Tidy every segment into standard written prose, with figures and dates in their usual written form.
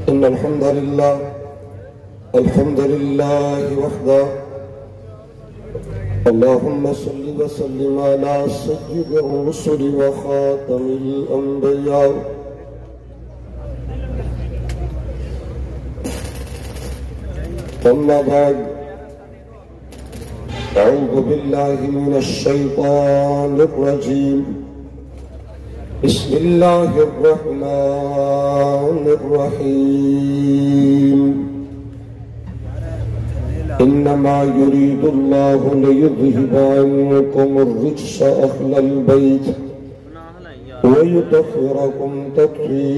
إن الحمد لله وحده. اللهم صل وسلم على سيد الرسل وخاتم الأنبياء أما بعد، أعوذ بالله من الشيطان الرجيم. بسم الله الرحمن الرحيم. إنما يريد الله ليذهب عنكم الرجس أهل البيت ويطهركم تطهيرا.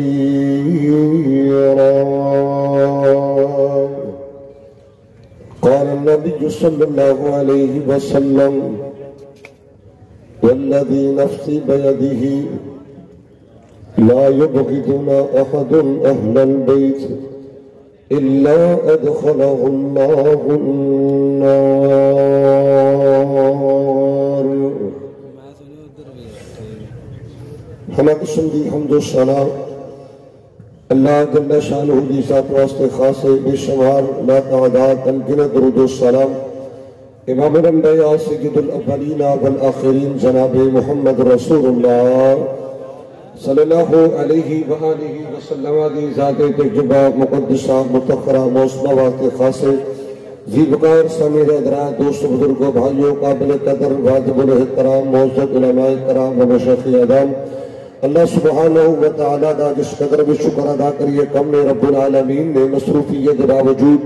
قال النبي صلى الله عليه وسلم: والذي نفسي بيده لا يبغضنا أحد أهل البيت إلا أدخله الله النار. ہمیں قسم دی حمد و ثنا اللہ جل شانہ دی ذات واسطے خاص بے شمار لا تعداد انگنت درود و سلام امام الانبیاء سید الاولین والآخرین جناب محمد رسول اللہ صلی اللہ علیہ وآلہ وسلم دی ذات تجربہ مقدسہ متخرہ موسمہ واسطے خاص زیبکار سمیر ادرات دوست بزرگوں بھائیوں قابل قدر واجب الاحترام معزز علماء کرام و مشایخ اعظام، اللہ سبحانہ وتعالی دا جس قدر بھی شکر ادا کریے کم نے رب العالمین نے مصروفیت باوجود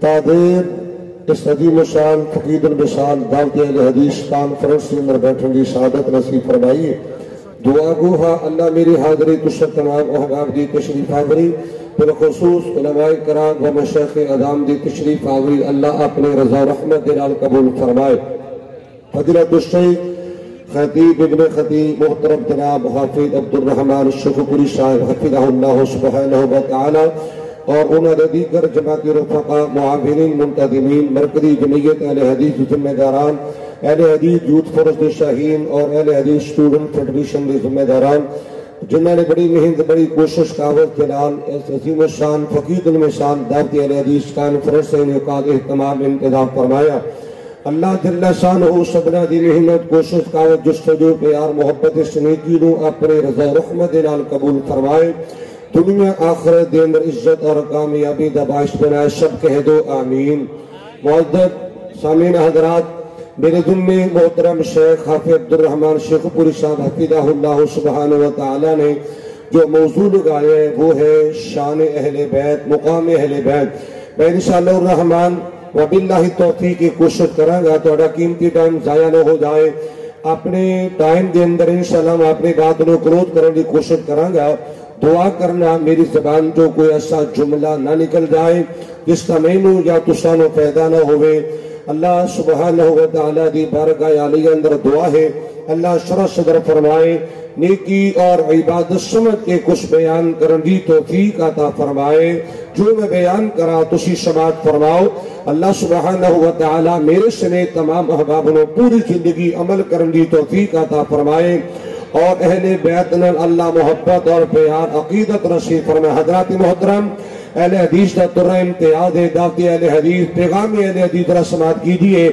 تادیر اس عظیم شان فقید المثال دعوت اہل حدیث کانفرنس کے اندر بیٹھنے کی سعادت نصیب فرمائی. دعا گوہا اللہ میری حاضری تشر تمام احباب دی تشریف آوری، بالخصوص علماء کرام و مشایخ اعظام دی تشریف آوری اللہ اپنے رضا و رحمت دلال قبول فرمائے. فضیلت الشیخ خطیب ابن خطیب محترم جناب حافظ عبدالرحمن الشیخوپوری صاحب حفظہ اللہ سبحانہ وتعالی اور انہوں نے دیگر جماعتی رفقاء معاونین منتظمین مرکزی جمعیت اہل حدیث ذمہ داران اہل حدیث یوتھ فورس شاہین اور اہل حدیث اسٹوڈنٹ فیڈریشن کے ذمہ داران جنہوں نے بڑی محنت بڑی کوشش کاوت کے نال اس عظیم الشان فقید المثال دعوت اہل حدیث کانفرنس سے انعقاد اہتمام انتظام فرمایا. اللہ جل شانہ سبنا دی محنت کوشش کاوت جستجو پیار محبت سنیکی نو اپنے رضا رحمت نال قبول فرمائے. دنیا آخرت دے اندر عزت اور کامیابی دا باعث بنائے. سب کہہ دو آمین. معزز سامعین حضرات، میرے ذمے محترم شیخ حافظ عبدالرحمن شیخوپوری صاحب حفظہ اللہ سبحانہ وتعالی نے جو موضوع لگایا ہے وہ ہے شان اہل بیت، مقام اہل بیت. میں انشاءاللہ الرحمن وباللہ توفیق کی کوشش کروں گا توڑا قیمتی ٹائم ضائع نہ ہو جائے. اپنے ٹائم دے اندر انشاءاللہ میں اپنی بات نو کلوز کرنے کی کوشش کروں گا. دعا کرنا میری زبان جو کوئی ایسا جملہ نہ نکل جائے جس کا مینو یا تسانو پیدا نہ ہوئے. اللہ سبحانہ وتعالی دی بارگاہ عالیہ اندر دعا ہے اللہ شرح صدر فرمائے، نیکی اور عبادت سمجھ کے کچھ بیان کرن دی توفیق عطا فرمائے. جو میں بیان کرا تسی سماعت فرماؤ. اللہ سبحانہ وتعالی میرے سنے تمام احباب نے پوری زندگی عمل کرن دی توفیق عطا فرمائے اور اہل بیت نے اللہ محبت اور پیار عقیدت نصیب فرمائے. حضرات محترم، اہل حدیث کا ترہ امتیاز ہے دعوتی اہل حدیث پیغام اہل حدیث را سماعت کیجئے.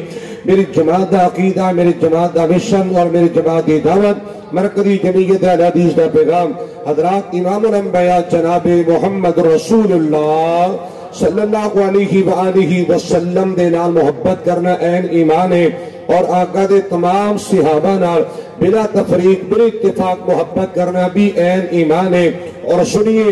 میری جماعت دا عقیدہ، میری جماعت دا مشن اور میری جماعت دی دعوت مرکزی جمعیت اہل حدیث دا پیغام حضرات امام الانبیاء جناب محمد رسول اللہ صلی اللہ علیہ وآلہ وسلم دے نال محبت کرنا عین ایمان ہے اور آقا دے تمام صحابہ نال بلا تفریق بلا اتفاق محبت کرنا بھی عین ایمان ہے. اور سنیے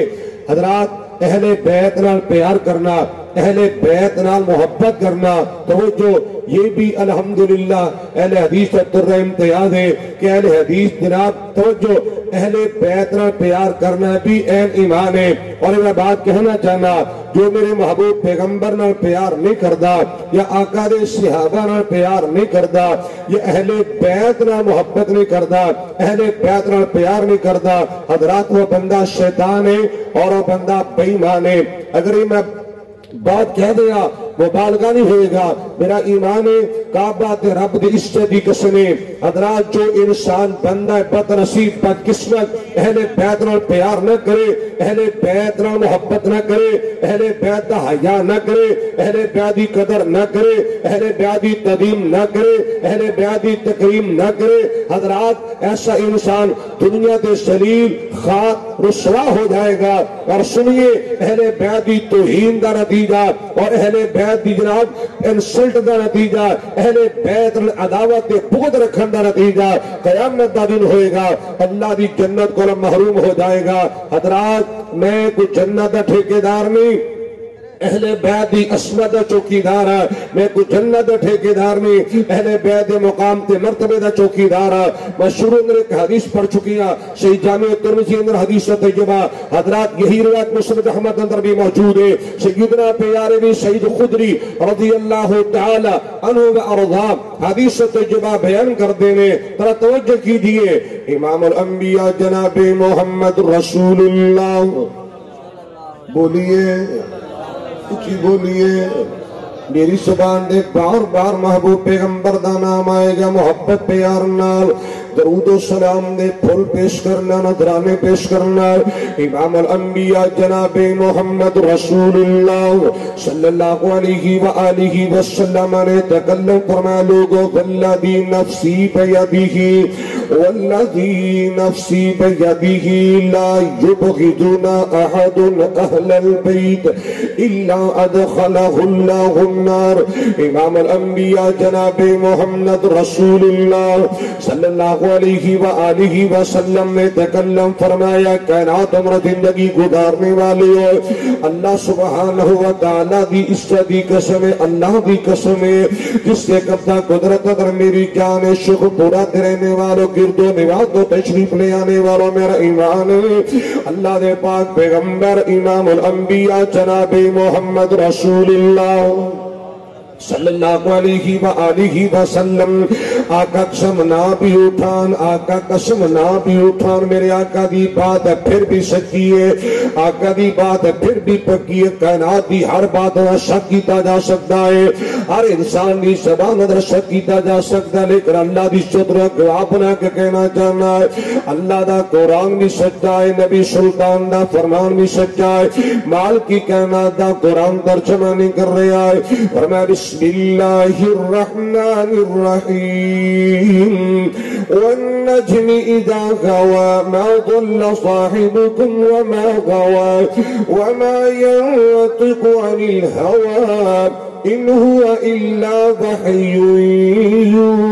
حضرات، اہل بیت نال پیار کرنا، اہل بیت نال محبت کرنا توجہ یہ بھی الحمدللہ اہل حدیث کا ترہ امتیاز ہے کہ اہل حدیث جناب توجہ اہل بیت نال پیار کرنا بھی عین ایمان ہے. اور میں بات کہنا چاہنا جو میرے محبوب پیغمبر نال پیار نہیں کردا یا آقا دے صحابہ نال پیار نہیں کردا یا اہل بیت نال محبت نہیں کردا اہل بیت نال پیار نہیں کردا حضرات وہ بندہ شیطان ہے اور وہ بندہ بے ایمان ہے. اگر میں بات کہہ دیا مبالغہ نہیں ہوئے گا. میرا ایمان کعبہ تے رب دی عزت دی قسم. حضرات جو انسان بندہ بد نصیب بد قسمت اہل بیت نال پیار نہ کرے, اہل بیت نال محبت نہ کرے, اہل بیت دا حیا نہ کرے, اہل بیت دی قدر نہ کرے, اہل بیت دی تعظیم نہ کرے, اہل بیت دی تکریم نہ کرے, حضرات ایسا انسان دنیا دے ذلیل خاک رسوا ہو جائے گا. اور سنیے, اہل بیت دی توہین دا نتیجہ اور اہل بیت دی جناب انسلٹ دا نتیجہ, اہل بیت عداوت دے بغض رکھن دا نتیجہ قیامت دا دن ہوئے گا, اللہ دی جنت کو محروم ہو جائے گا. حضرات میں کوئی جنت دا ٹھیکیدار نہیں, اہل بیت دی عصمت دا چوکیدار ہے. میں کوئی جنت دا ٹھیکیدار نہیں, اہل بیت دے مقام تے مرتبے دا چوکیدار ہے. میں شروع میں ایک حدیث پڑھ چکی ہوں, صحیح جامع ترمذی اندر حدیث طیبہ. حضرات یہی روایت مسند احمد اندر بھی موجود ہے. سیدنا پیارے بھی سعید خدری رضی اللہ تعالی عنہ و ارضاہ حدیث طیبہ بیان کر دینے ترا توجہ کیجئے. امام الانبیاء جناب محمد رسول اللہ, بولیے اچھی بولیے, میری زبان دے بار بار محبوب پیغمبر دا نام آئے گا. محبت پیار نال درود و سلام دے پھول پیش کرنا, نذرانے پیش کرنا. امام الانبیاء جناب محمد رسول اللہ صلی اللہ علیہ وآلہ وسلم نے تکلم فرمایا, لوگو والذی نفسی بیدہ والذی نفسی بیدہ لا یبغضنا احد اہل البیت الا ادخلہ اللہ النار. امام الانبیاء جناب محمد رسول اللہ صلی اللہ علیہ وآلہ وسلم نے تکلم فرمایا, کائنات عمر زندگی گزارنے والے ہو, اللہ سبحانہ و تعالیٰ دی عزت دی قسم, اللہ دی قسم جس سے قبضہ قدرت اگر میری جان شکر پورا رہنے والوں گرد و نواز و تشریف لے آنے والوں میرا ایمان, اللہ دے پاک پیغمبر امام الانبیاء جناب محمد رسول اللہ صلی اللہ علیہ وآلہ وسلم آقا قسم نہ بھی اٹھان, آقا قسم نہ بھی اٹھان. میرے آقا دی بات ہے پھر بھی سچی ہے, آقا دی بات ہے پھر بھی پکی ہے. کائنات دی ہر بات شک کیتا جا سکتا ہے, ہر انسان دی زبان اندر شک کیتا جا سکتا ہے, لیکن اللہ دی شطر گواہ بنا کے کہنا چاہنا ہے, اللہ دا قرآن بھی سچا ہے, نبی سلطان دا فرمان بھی سچا ہے. مال کی کائنات دا قرآن ترجمہ نہیں کر رہا ہے. فرمایا بسم اللہ الرحمن الرحیم والنجم اذا غوا ما ضل صاحبكم وما غوا وما ينطق عن الهوى ان هو الا وحی یوحی.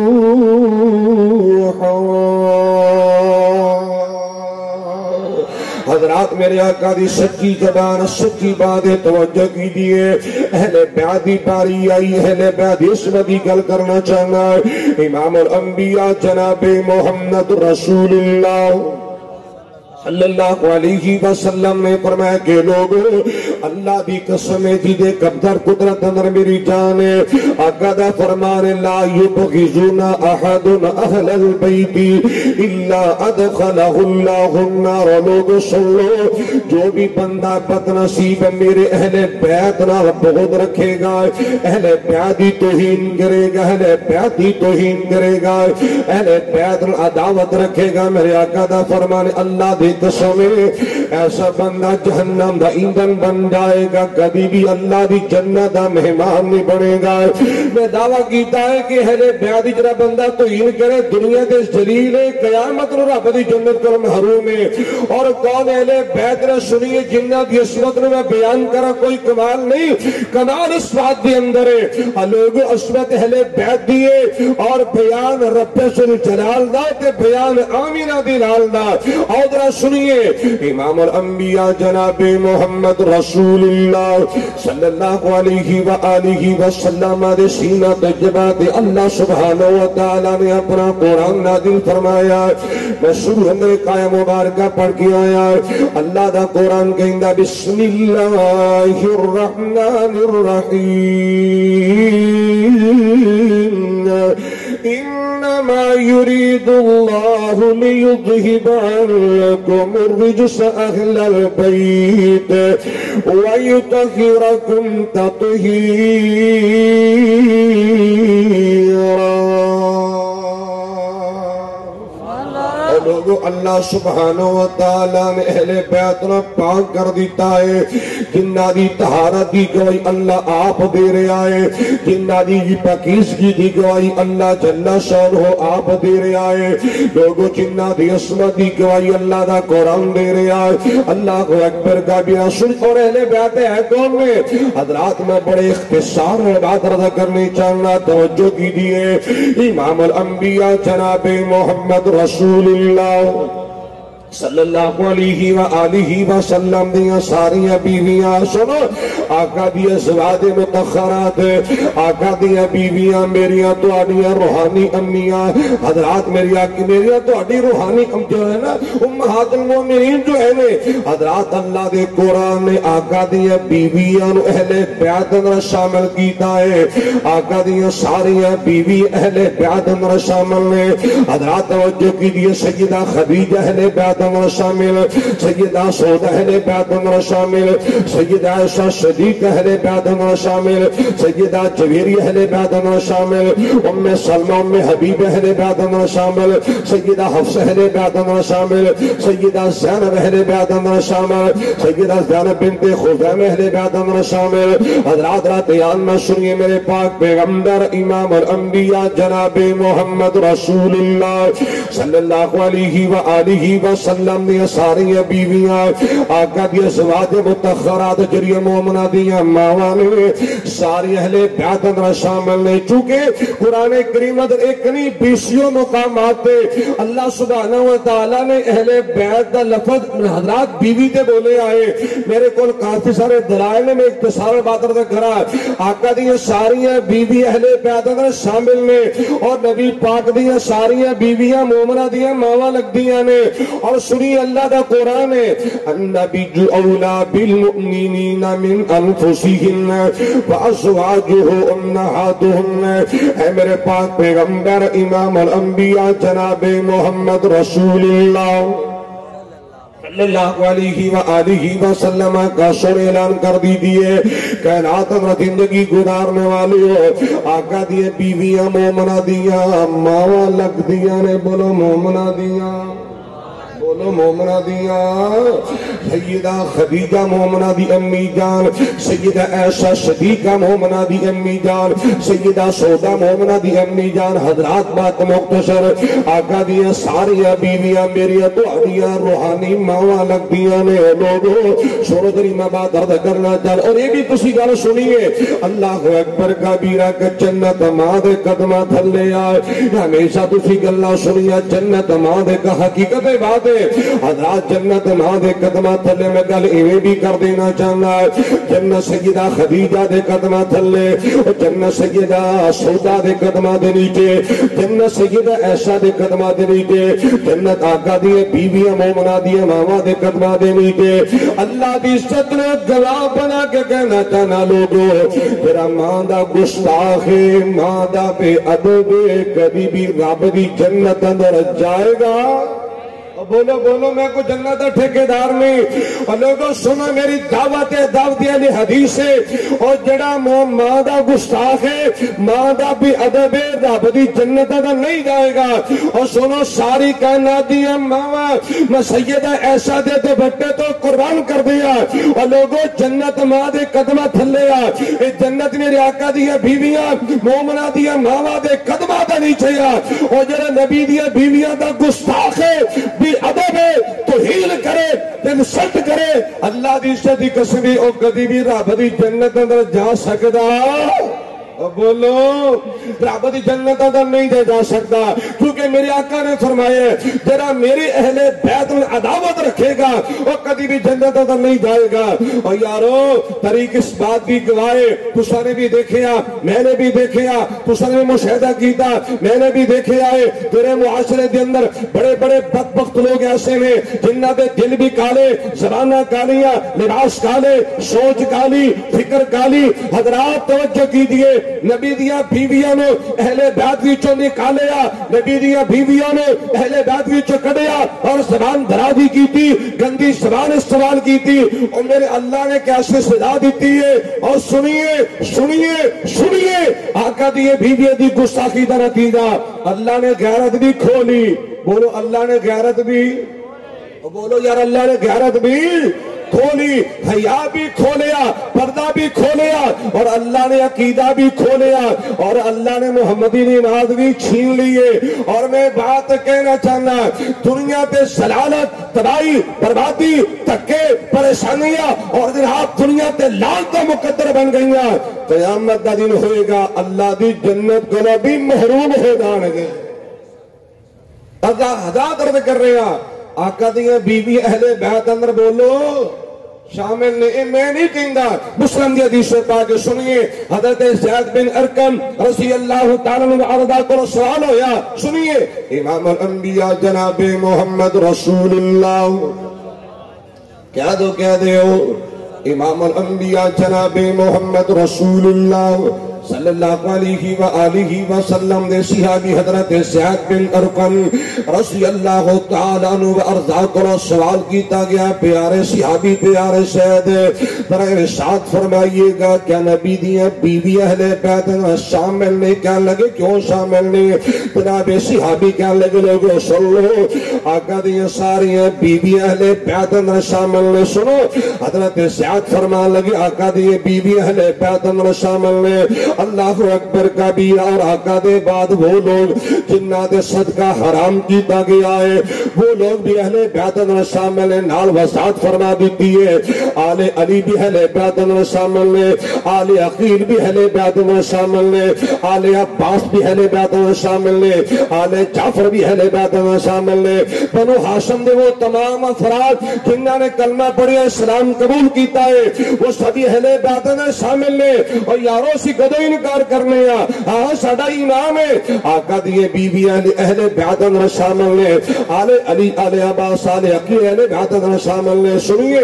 حضرات میرے آقا دی سچی زبان سچی بات توجہ کیجئے. اہل بیت دی باری آئی, اہل بیت عصمت دی گل کرنا چاہنا ہے. امام الانبیاء جناب محمد رسول اللہ صلی اللہ علیہ وسلم نے فرمایا کہ لوگوں اللہ دی قسم جی دے قدر قدرت اندر میری جان ہے. آقا دا فرمان لا یبغضنا احد اہل البیت الا ادخلہ اللہ النار. لوگوں سن لو, جو بھی بندہ بد نصیب میرے اہل بیت نال بغض رکھے گا, اہل بیت دی توہین کرے گا, اہل بیت دی توہین کرے گا, اہل بیت نال عداوت رکھے گا, میرے آقا دا فرمان اللہ دی قسم ایسا بندہ جہنم دا ایندھن بن جائے گا, کبھی بھی اللہ دی جنت دا مہمان نہیں بنے گا. میں دعویٰ کیتا ہے کہ اہل بیت جڑا بندہ توہین کرے دنیا دے ذلیل ہے, قیامت نو رب دی جنت کو محروم ہے. اور کون اہل بیت نے سنیے جنت دی عصمت نو میں بیان کرا, کوئی کمال نہیں, کمال اس بات دے اندر ہے لوگ عصمت اہل بیت دیے اور بیان رب ذوالجلال دا تے بیان آمینہ دی لال دا. اور ذرا سنیے امام الانبیاء جناب محمد رسول اللہ صلی اللہ علیہ وآلہ وسلم دے سینہ طیبہ دے اللہ سبحانہ وتعالی نے اپنا قرآن نازل فرمایا. میں شروع اندر ایک آیہ مبارکہ پڑھ کے آیا. اللہ دا قرآن کہندا بسم اللہ الرحمن الرحیم انما يريد الله ليذهب عنكم الرجس أهل البيت ويطهركم تطهيرا. لوگو اللہ سبحانہ وتعالیٰ نے اہل بیت نے پاک کر دیتا ہے. جنہ دی طہارت دی گواہی اللہ آپ دے رہے آئے, جنہ دی پاکیزگی دی گواہی اللہ جل شانہ آپ دے رہے آئے. لوگو جنہ دی عصمت دی گواہی اللہ دا قرآن دے رہے آئے. اللہ کو اکبر کا بھی رسول اور اہل بیت ہے کون میں حضرات میں بڑے اختصار میں بات رضا کرنے چاہنا توجہ کی دیئے. امام الانبیاء جناب محمد رسول اللہ صلی اللہ علیہ وآلہ وسلم دیا ساریاں بیویاں سنو آقا دیا ازواج متخرات آقا دیا بیویاں میریاں تو آڈیاں روحانی امیاں حضرات میریاں تو آڈی روحانی جو ہے نا امہات المومنین جو ہے نا حضرات اللہ دے قرآن نے آقا دیا بیویاں اہل بیعت اندر شامل کیتا ہے. آقا دیا ساریاں بیوی اہل بیعت اندر شامل نے. حضرات توجہ کی دیا سیدہ خدیجہ اہل بیعت اندر شامل, سیدہ سودا اہل بیعت اندر شامل, سیدہ عائشہ صدیق اہل بیعت اندر شامل, سیدہ جویری اہل بیعت اندر شامل, ام سلمہ ام حبیب اہل بیعت اندر شامل, سیدہ حفصہ اہل بیعت اندر شامل, سیدہ زینب اہل بیعت اندر شامل, سیدہ زینب بنت خزیمہ اہل بیعت اندر شامل. حضرات رات یاد میں سنیے میرے پاک پیغمبر امام الانبیاء جناب محمد رسول اللہ صلی اللہ علیہ وآلہ وسلم نے ساری بیویاں آقا دی ازواج متخرات جریہ مومنہ دیا ماوانے ساری اہل بیعت اندر شامل نے. چونکہ قرآن کریم اندر ایک نہیں بیسیوں مقامات دے اللہ سبحانہ وتعالی نے اہل بیعت دا لفظ حضرات بیوی دے بولے آئے. میرے کول کافی سارے دلائل میں اختصار بات رہا کرا. آقا دی ساری بیوی اہل بیعت اندر شامل نے اور نبی پاک دی ساری بیویاں مومنہ دیا ماوا لگ دیا نے. اور سنی اللہ دا قرآن ہے النبی اولا بالمؤمنین من انفسہم وازواجہ امہاتہم. اے میرے پاک پیغمبر امام الانبیاء جناب محمد رسول اللہ صلی اللہ علیہ وآلہ وسلم کا سن اعلان کر دیجئے کائنات میں زندگی گزارنے والے ہو آقا دیے بیویاں مومنہ دیا ماوا لگ دیا نے. بولو مومنہ دیا, بولو مومنہ دیا. سیدہ خدیجہ مومنہ دی امی جان, سیدہ عائشہ صدیقہ مومنہ دی امی جان, سیدہ سودا مومنہ دی امی جان. حضرات بات مختصر آقا دیا ساری بیویاں میری تو آدیا روحانی ماوا لگ دیا نے. لوگوں سنو دری میں بات عرض کرنا چاہتا اور یہ بھی تسی گل سنیے اللہ اکبر کبیرہ کہ جنت ماں دے قدمہ تھلے آئے. ہمیشہ تسی گلہ سنیا جنت ماں دے کا حقیقت بات ہے. حضرات جنت ماں دے قدمہ تھلے میں گل ایویں بھی کر دینا چاہنا ہے. جنت سیدہ خدیجہ دے قدمہ تھلے, جنت سیدہ سودا دے قدمہ دے نیچے, جنت سیدہ عائشہ دے قدمہ دے نیچے, جنت آقا دیے بیویاں مومنہ دیے ماما دے قدمہ دے نیچے. اللہ دی عزت نے گواہ بنا کے کہنا چاہنا لوگوں تیرا ماں دا گستاخ ماں دا بے ادب کبھی بھی رب دی جنت اندر جائے گا. بولو بولو میں کو جنت ٹھیکیدار نہیں. اور لوگوں سنو میری دعوت علی حدیث ہے اور جڑا ماں دا گستاخ ہے ماں دا بھی ادب ہے رب دی جنت دا نہیں جائے گا. اور سنو ساری کائنات دی ماں میں سیدہ عائشہ دے تو بٹے تو قربان کر دیا. اور لوگوں جنت ماں دے قدمہ تھلے آ جنت میرے آقا دیا بیویاں مومنہ دیا ماں دے قدمہ دا نیچے آ. اور جڑا نبی دیا بیویاں دا گستاخ ہے ادب ہے تو ہیل کرے انسلٹ کرے اللہ دی عزت دی قسم او کدی بھی رب دی جنت اندر جا سکدا. بولو رب دی جنت اندر نہیں جا سکتا کیونکہ میرے آقا نے فرمایا جرا میری اہل بیت میں عداوت رکھے گا وہ کدی بھی جنت اندر نہیں جائے گا. اور یارو طریق اس بات کی گواہے تساں نے بھی دیکھیا میں نے بھی دیکھیا تساں نے مشاہدہ کیتا میں نے بھی دیکھے آئے تیرے معاشرے دے اندر بڑے بڑے بدبخت لوگ ایسے ہیں جنہ دے دل بھی کالے زبانہ کالیاں لباس کالے سوچ کالی فکر کالی. حضرات توجہ کیجئے نبی دیا بیویاں نو اہل بیت وچوں نکالیا، نبی دیا بیویاں نو اہل بیت وچوں کڈیا اور زبان درازی کیتی، گندی زبان استعمال کیتی، اور میرے اللہ نے کیسے سزا دیتی ہے۔ اور سنیے سنیے سنیے آقا دی بیوی دی گستاخی دا نتیجہ، اللہ نے غیرت بھی کھولی، بولو اللہ نے غیرت بھی، بولو یار اللہ نے غیرت بھی کھولی، حیا بھی کھولیا، پردہ بھی کھولیا، اور اللہ نے عقیدہ بھی کھولیا، اور اللہ نے محمدی نماز بھی چھین لیے۔ اور میں بات کہنا چاہنا، دنیا تے ضلالت، تباہی، بربادی، دھکے، پریشانیاں اور جناب دنیا تے لعنت کا مقدر بن گئیاں، قیامت دا دن ہوئے گا اللہ دی جنت کو بھی محروم ہو جان گے۔ ہزار درد کر رہے ہیں آقا دیاں بیوی اہل بیت اندر بولو شامل نے، میں نہیں کہندا، مسلم دی حدیث پاک سنیے، حضرت زید بن ارقم رضی اللہ تعالیٰ عنہ عرضہ کو سوال ہویا، سنیے، امام الانبیاء جناب محمد رسول اللہ، کیا دو کہہ دے ہو، امام الانبیاء جناب محمد رسول اللہ صلی اللہ علیہ وآلہ وسلم دے صحابی حضرت زید بن ارقم رضی اللہ تعالیٰ عنہ وارضاہ کو سوال کیتا گیا، پیارے صحابی پیارے زید ذرا ارشاد فرمائیے گا کیا نبی دیاں بیوی اہل بیت شامل نے؟ کیا لگے کیوں شامل نے؟ جناب صحابی کیا لگے لوگوں سن لو، آقا دیاں ساری بیوی اہل بیت شامل نے۔ سنو حضرت زید فرما لگے آقا دیاں بیوی اہل بیت شامل نے۔ اللہ اکبر کبیرہ، اور آقا دے بعد وہ لوگ جنہ دے صدقہ حرام کیتا گیا ہے وہ لوگ بھی اہل بیت اندر شامل ہیں۔ نال وضاحت فرما دیتی ہے، آل علی بھی اہل بیت اندر شامل ہیں، آل عقیل بھی اہل بیت اندر شامل ہیں، آل عباس بھی اہل بیت اندر شامل ہیں، آل جعفر بھی اہل بیت اندر شامل ہیں۔ بنو ہاشم دے وہ تمام افراد جنہ نے کلمہ پڑھیا اسلام قبول کیتا ہے وہ سبھی اہل بیت اندر شامل ہیں۔ اور یارو سی کدو انکار کرنے ہاں ساڈا امام ہے، آقا دیے بیوی اہل بیت اندر شامل نے، آل علی آل عباس آل عقیل اہل بیت اندر شامل نے۔ سنیے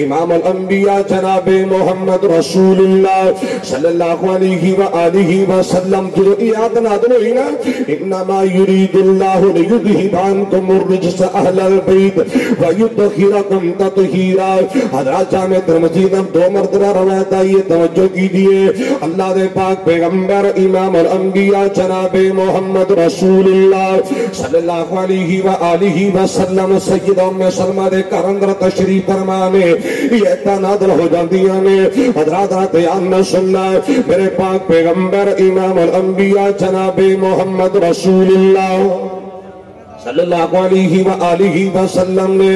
امام الانبیاء جناب محمد رسول اللہ صلی اللہ علیہ وآلہ وسلم جو آیات نازل ہوئی نا، انما یرید اللہ لیذہب عنکم الرجس اہل البیت ویطہرکم تطہیرا۔ حضرات جامع ترمذی میں 2 مرتبہ روایت آئی ہے، توجہ کیجئے۔ اللہ دے پاک پیغمبر امام الانبیاء جناب محمد رسول اللہ صلی اللہ علیہ وآلہ وسلم سیدہ ام سلمہ دے گھر اندر تشریف فرمانے یہ تنادل ہو جاندیاں نے۔ حضرات بیان نہ سننا، میرے پاک پیغمبر امام الانبیاء جناب محمد رسول اللہ صلی اللہ علیہ وآلہ وسلم نے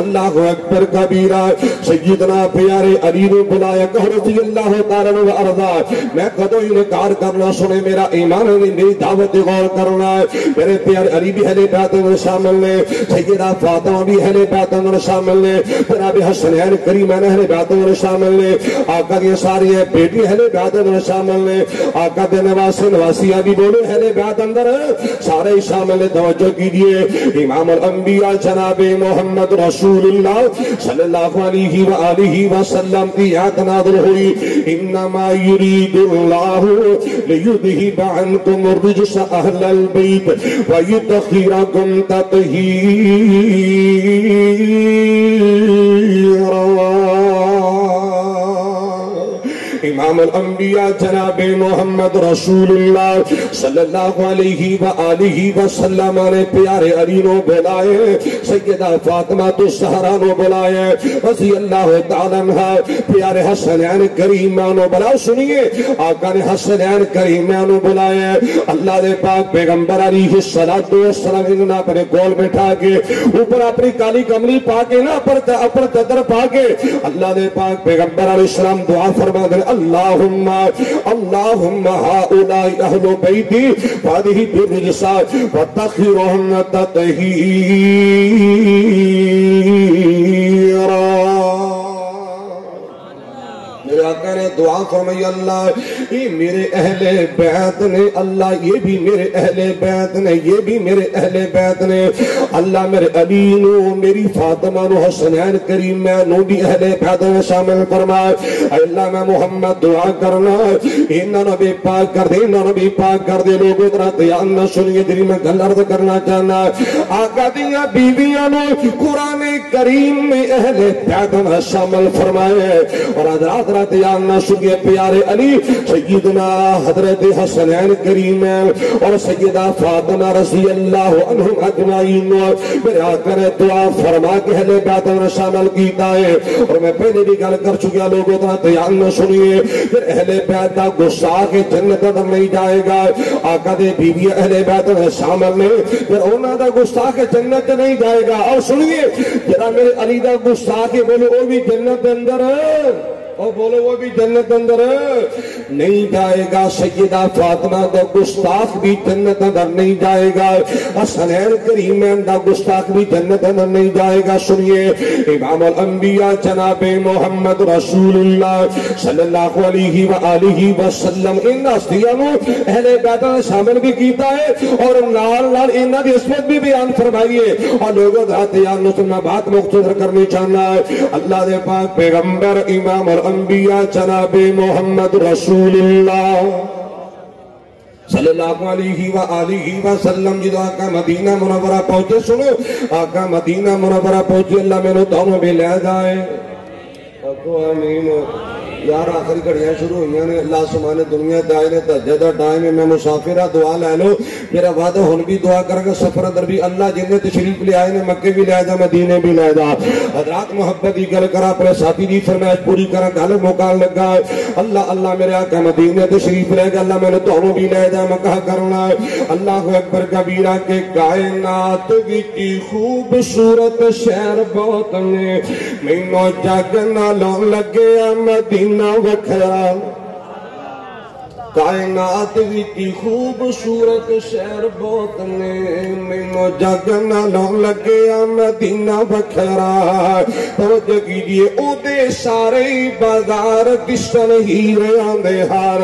اللہ اکبر کبیرہ سیدنا پیارے علی نے بلایا کہ رضی اللہ تعالیٰ عنہ وارضا، میں کدو انکار کرنا، سنے میرا ایمان ہے، میری دعوت غور کرنا ہے۔ میرے پیارے علی بھی اہل بیت میں شامل نے، سیدہ فاطمہ بھی اہل بیت میں شامل نے، جناب حسنین کریمین اہل بیت میں شامل نے، آقا کی ساری بیٹی اہل بیت میں شامل نے، آقا کے نواسی نواسیاں بھی بولے اہل بیت اندر سارے شامل نے۔ توجہ کیجئے، امام الانبیاء جناب محمد رسول اللہ صلی اللہ علیہ وآلہ وسلم کی آیت نازل ہوئی، انما یرید اللہ لیذہب عنکم الرجس اہل البیت ویطہرکم تطہیرا۔ امام الانبیاء جناب محمد رسول اللہ صلی اللہ علیہ وآلہ وسلم نے پیارے علی نو بلائے، سیدہ فاطمہ تو زہرا نو بلائے رضی اللہ تعالیٰ عنہ، پیارے حسنین کریمہ نو بلائے۔ سنیے آقا نے حسنین کریمہ نو بلائے، اللہ دے پاک پیغمبر علیہ السلام انہوں اپنے گول بٹھا کے اوپر اپنی کالی کملی پا کے نا اپر چادر پا کے اللہ دے پاک پیغمبر علیہ السلام دعا فرما دے، اللہم اللہم ہؤلاء اہل بیتی فاذہب بالرجس وطہرہم تطہیرا۔ میرے آقا نے دعا فرمائی اللہ یہ میرے اہل بیت نے، اللہ یہ بھی میرے اہل بیت نے، یہ بھی میرے اہل بیت نے، اللہ میرے علی نو میری فاطمہ نو حسنین کریم میں نو بھی اہل بیت میں شامل فرمائے۔ اللہ میں محمد دعا کرنا انہاں نبی پاک کر دے، انہاں نبی پاک کر دے۔ لوگوں طرح تیان نہ سنیے جری میں گل عرض کرنا چاہنا آقا دیاں بیویاں نو قرآن کریم میں اہل بیت میں شامل فرمائے۔ اور حضرات رات یاننا سنیے پیارے علی سیدنا حضرت حسنین کریم اور سیدہ فاطمہ رضی اللہ عنہم اجمعین میرے آقا نے دعا فرما کے اہل بیت میں شامل کیتا ہے۔ اور میں پہلے بھی گل کر چکیا لوگوں طرح یاننا سنیے پھر اہل بیت دا گستاخ جنت اندر نہیں جائے گا۔ آقا دے بیوی اہل بیت میں شامل نے پھر انہاں دا گستاخ جنت نہیں جائے گا۔ اور سنیے جڑا میرے علی دا گستاخ بولو وہ بھی جنت اندر اور بولو وہ بھی جنت اندر نہیں جائے گا۔ سیدہ فاطمہ دا گستاخ بھی جنت اندر نہیں جائے گا۔ حسنین کریم دا گستاخ بھی جنت اندر نہیں جائے گا۔ سنیے امام الانبیاء جناب محمد رسول اللہ صلی اللہ علیہ وآلہ وسلم ان ہستیاں نو اہل بیت میں شامل بھی کیتا ہے اور نال نال انہاں دی عصمت بھی بیان فرمائیے۔ اور لوگوں ذات یار نو میں بات مختصر کرنی چاہنا ہے۔ اللہ دے پاک پیغمبر امام الانبیاء جناب محمد رسول اللہ صلی اللہ علیہ وآلہ وسلم جدو آقا مدینہ منورہ پہنچے سنو آقا مدینہ منورہ پہنچے اللہ میں نے دونوں بھی لے جائے آمین۔ یار آخری گھڑیاں شروع ہوئی نے اللہ سبحانہ دنیا دائے نے تہجد ٹائم میں مسافرہ دعا لے لو میرا وعدہ ہن بھی دعا کر گا سفر اندر بھی اللہ جنہیں تشریف لے آئے نے مکے بھی لے جا مدینے بھی لے جا۔ حضرات محبت ہی گل کرا اپنے ساتھی دی فرمائش پوری کرا گل مکان لگا اللہ اللہ میرے آقا مدینے تشریف لے گا اللہ میں نے دونوں بھی لے جا مکہ کرنا اللہ اکبر کبیرہ کے کائنات کی خوبصورت شہر بہت نے مینوں جگ نالوں لگے مدینہ وکھرا کائنات کی خوبصورت شہر بہت نے مینوں جگ نالوں لگیا مدینہ وکھرا۔ توجہ کیجئے او دے سارے بازار دشن ہیرے آندے ہار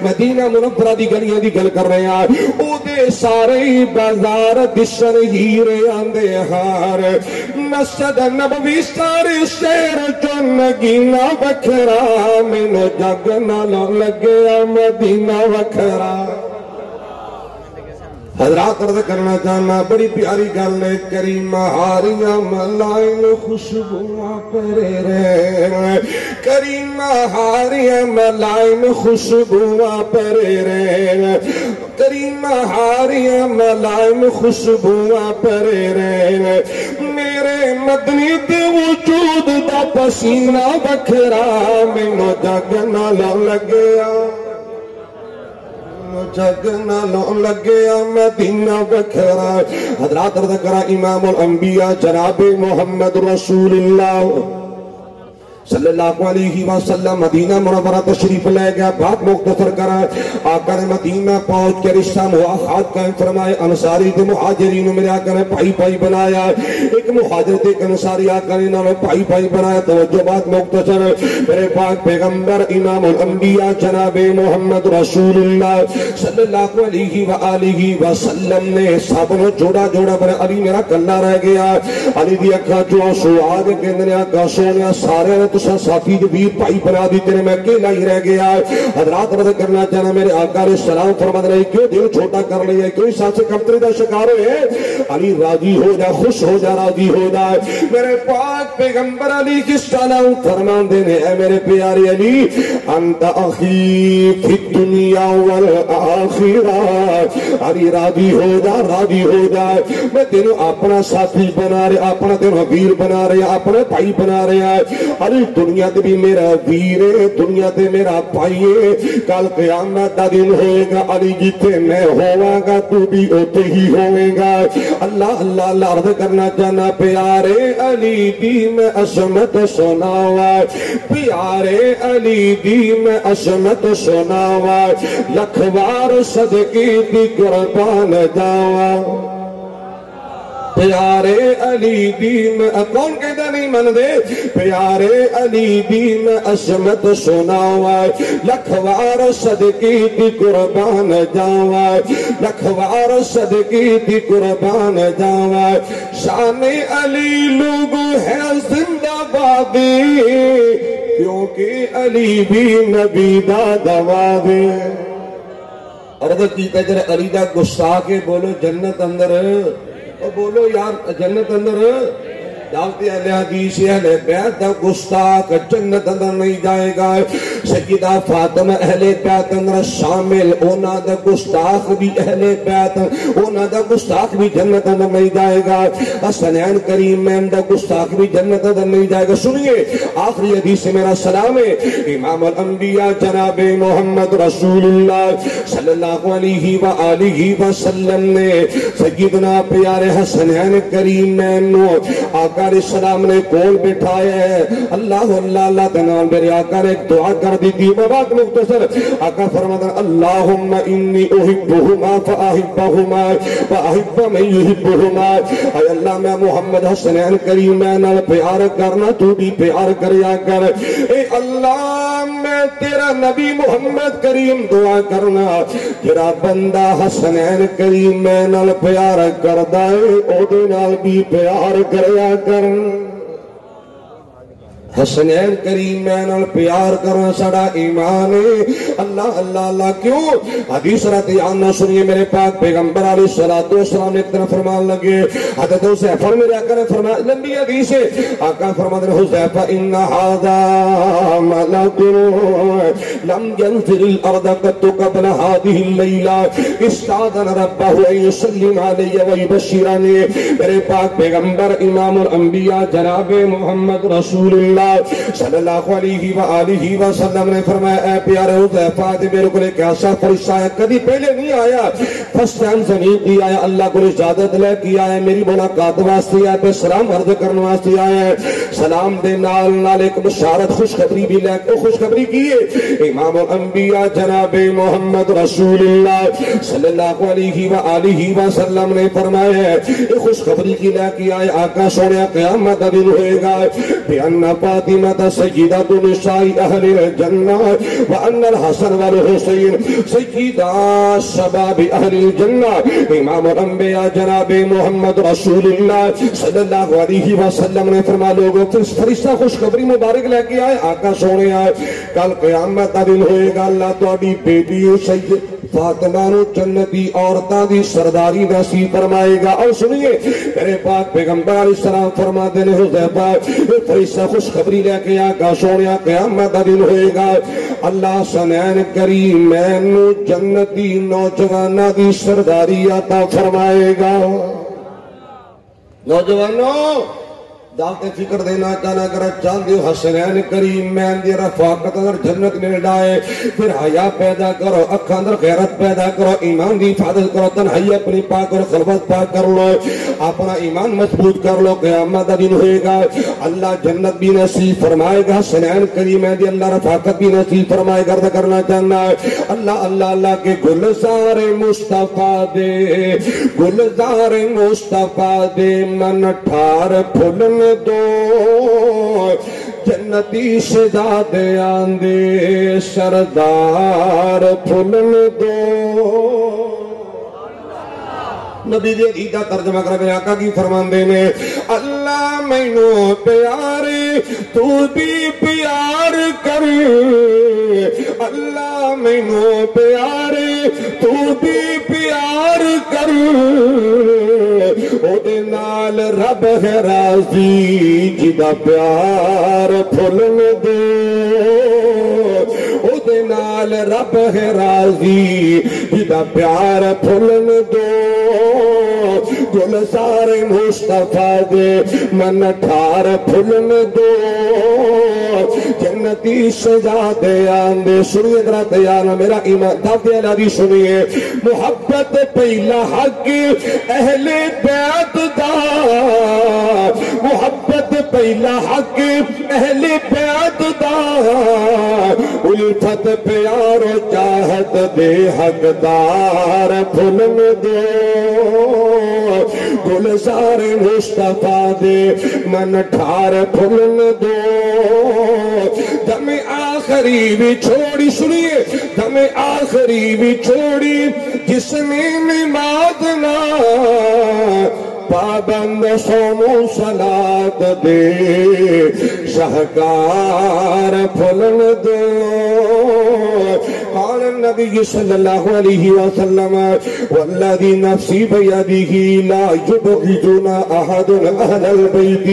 مدینہ منورہ دی گلیاں دی گل کر رہے ہیں او دے سارے بازار دشن ہیرے آندے ہار مسجد نبوی سارے شہر جو نگینہ وکھرا مینوں جگ نالوں لگیا مدینہ وکھرا۔ حضرات عرض کرنا چاہنا بڑی پیاری گل ہے کریمہ ہاریاں ملائن خوشبوواں پرے رہے کریمہ ہاریاں ملائن خوشبوواں پرے رہے کریمہ ہاریاں ملائن خوشبوواں پرے رہے میرے مدنی دے وجود دا پسینہ وکھرا مینوں جگ نالوں لگیا جگ نالوں لگیا مدینہ وکھرا۔ حضرات عرض کرا امام الانبیاء جناب محمد رسول اللہ صلی اللہ علیہ وسلم مدینہ منورہ تشریف لے گیا۔ بات مختصر کرا آقا نے مدینہ پہنچ کے رشتہ مواخات قائم فرمائے انصاری تے مہاجرین میرے آقا نے پائی پائی بنایا ایک مہاجر تے ایک انصاری آقا نے انہوں نے پائی پائی بنایا۔ توجہ بات مختصر میرے پاک پیغمبر امام الانبیاء جناب محمد رسول اللہ صلی اللہ علیہ وآلہ وسلم نے سب نے جوڑا جوڑا پر علی میرا کلہ رہ گیا علی دی اکھا جو آنسو آگ کے اندر آقا سونیا سارے نے تسا ساتھی جو بھی پائی بنا دی تیرے میں اکیلا ہی رہ گیا۔ حضرات رضا کرنا چاہنا میرے آقا علیہ السلام فرماتے رہے کیوں دل چھوٹا کر لیا کیوں اس ساتھ سے کمتری دا شکار ہوئے علی راضی ہو جا خوش ہو جا راضی ہو جا میرے پاک پیغمبر علی کی سلام فرمان دینے اے میرے پیارے علی انت اخی فی الدنیا والآخرہ علی راضی ہو جا میں تینوں اپنا ساتھی بنا رہے اپنا تینوں ویر بنا رہے اپنے بھائی بنا رہے علی دنیا تے بھی میرا ویر ہے دنیا تے میرا بھائی ہے کل قیامت دا دن ہوئے گا علی جتے میں ہوا گا تو بھی ہوتے ہی ہوئے گا۔ اللہ اللہ اللہ عرض کرنا چاہنا پیارے علی دی میں عظمت سناوا پیارے علی دی میں عظمت سناوا لکھوار صدقی دی قربان جاوا پیارے علی دی میں کون کہتا نہیں من دے پیارے علی دی میں عظمت سناوائے لکھوار صدقی دی قربان جاوائے لکھوار صدقی دی قربان جاوائے شان علی لوگوں ہے زندہ بادی کیونکہ علی بھی نبی دا گواہ عرض کیتا جرے علی دا گستاخ بولو جنت اندر بولو یار جنت اندر دعوتی اہل حدیث اہل بیت دا گستاخ جنت اندر نہیں جائے گا سیدہ فاطمہ اہل بیت اندر شامل اونا دا گستاخ بھی اہل بیت اونا دا گستاخ بھی جنت اندر نہیں جائے گا حسنین کریم میں دا گستاخ بھی جنت اندر نہیں جائے گا سنیے آخری حدیث سے میرا سلام ہے امام الانبیاء جناب محمد رسول اللہ صلی اللہ علیہ وآلہ وسلم نے سیدنا پیارے حسنین کریم میں آقا علیہ السلام نے کول بٹھایا ہے اللہ اللہ تنال میرے آقا نے ایک دعا کر دی تھی بات مختصر آقا فرماتا اللہم انی احبہما فاحبہما فاحب من یحبہما اے اللہ میں محمد حسنین کریم میں نال پیار کرنا تو بھی پیار کریا کر اے اللہ میں تیرا نبی محمد کریم دعا کرنا تیرا بندہ حسنین کریم میں نال پیار کردہ او دے نال بھی پیار کریا کر حسنین کریم میں نال پیار کرنا سڑا ایمان ہے اللہ اللہ اللہ کیوں حدیث رات آنا سنیے میرے پاک پیغمبر علیہ السلام نے ایک طرح فرمان لگے حضرت حذیفہ میرے آقا نے فرمایا لمبی حدیث ہے آقا فرماتے ہیں حذیفہ ان ھذا ملک لم ينزل الارض قط قبل هذه الليلہ استاذن ربہ ان یسلم علی ویبشرنی میرے پاک پیغمبر امام الانبیاء جناب محمد رسول اللہ صلی اللہ علیہ وآلہ وسلم نے فرمایا اے پیارے حذیفہ میرے کو ایک ایسا فرشتہ ہے کبھی پہلے نہیں آیا فرسٹ ٹائم زمین کی آیا اللہ کو اجازت لے کی آیا میری ملاقات واسطے آیا پہ سلام عرض کرنے واسطے آیا سلام دے نال نال ایک بشارت خوشخبری بھی لے کے خوشخبری کیے امام الانبیاء جناب محمد رسول اللہ صلی اللہ علیہ وآلہ وسلم نے فرمایا ایک خوشخبری کی لے کی آیا آقا سونے قیامت دن ہوئے گا بِأَنَّ فاطمة سيدة نساء أهل الجنة وأن الحسن والحسين سيدا شباب أهل الجنة امام الانبیاء جناب محمد رسول اللہ صلی اللہ علیہ وسلم نے فرما لوگوں فرشتہ خوشخبری مبارک لے کے آئے آقا سونے آئے کل قیامت کا دن ہوئے گا اللہ تہاڈی بیٹی سید فاطمہ نو جنتی عورتاں دی سرداری نصیب فرمائے گا اور سنیے میرے پاک پیغمبر علیہ السلام فرماتے ہیں حذیفہ فرشتہ خوشخبری لے کے آقا سونے قیامت کا دن ہوئے گا اللہ حسنین کریم میں نو جنتی نوجوانہ دی سرداری عطا فرمائے گا نوجوانوں دعوت فکر دینا چاہنا اگر چاہتے دیو حسنین کریم میں دی رفاقت اگر جنت میں ڈائے پھر حیا پیدا کرو اکھاں اندر غیرت پیدا کرو ایمان دی حفاظت کرو تنہائی اپنی پاک اور خلوت پاک کر لو اپنا ایمان مضبوط کر لو قیامت دن ہوئے گا اللہ جنت بھی نصیب فرمائے گا حسنین کریم میں دی اللہ رفاقت بھی نصیب فرمائے گا کرنا چاہنا ہے اللہ اللہ اللہ کے گلزار مصطفیٰ دے گلزار مصطفیٰ دے من ٹھار پھولن دو جنتی شہزاد آندے سردار پھولن دو نبی دے عیدہ ترجمہ کر میرے آقا کی فرماندے نے اللہ مینو پیارے تو بھی پیار کر اللہ مینو پیارے تو بھی پیار کر او دے نال رب ہے راضی جدا پیار پھولن دے او دے نال رب ہے راضی جدا پیار پھولن دو گلزار مصطفیٰ دے من ٹھار پھولن دو جنتی شہزاد آندے سنیے ذرا تیار میرا ایمان دعوت الہی سنیے محبت پہلا حق اہل بیت دا محبت پہلا حق اہل بیت دا الفت پیار و چاہت دے حقدار پھلن دو گلزار مصطفیٰ دے من ٹھار پھلن دو دم آخری بھی چھوڑی سنیے دم آخری بھی چھوڑی جس نے نماز نہ پابند صوم و صلاۃ دے شہکار پھلن دو قال النبی صلی اللہ علیہ وسلم والذی نفسی بیدہ لا یبغضنا احد اہل البیت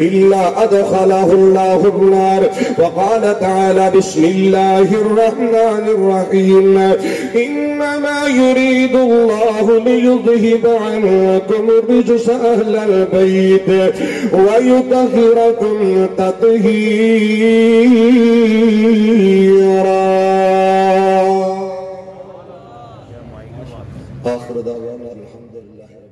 الا ادخلہ اللہ النار وقال تعالی بسم اللہ الرحمن الرحیم انما يريد الله ليذهب عنكم الرجس أهل البيت ويطهركم تطهيرا. آخر دعوانا الحمد لله.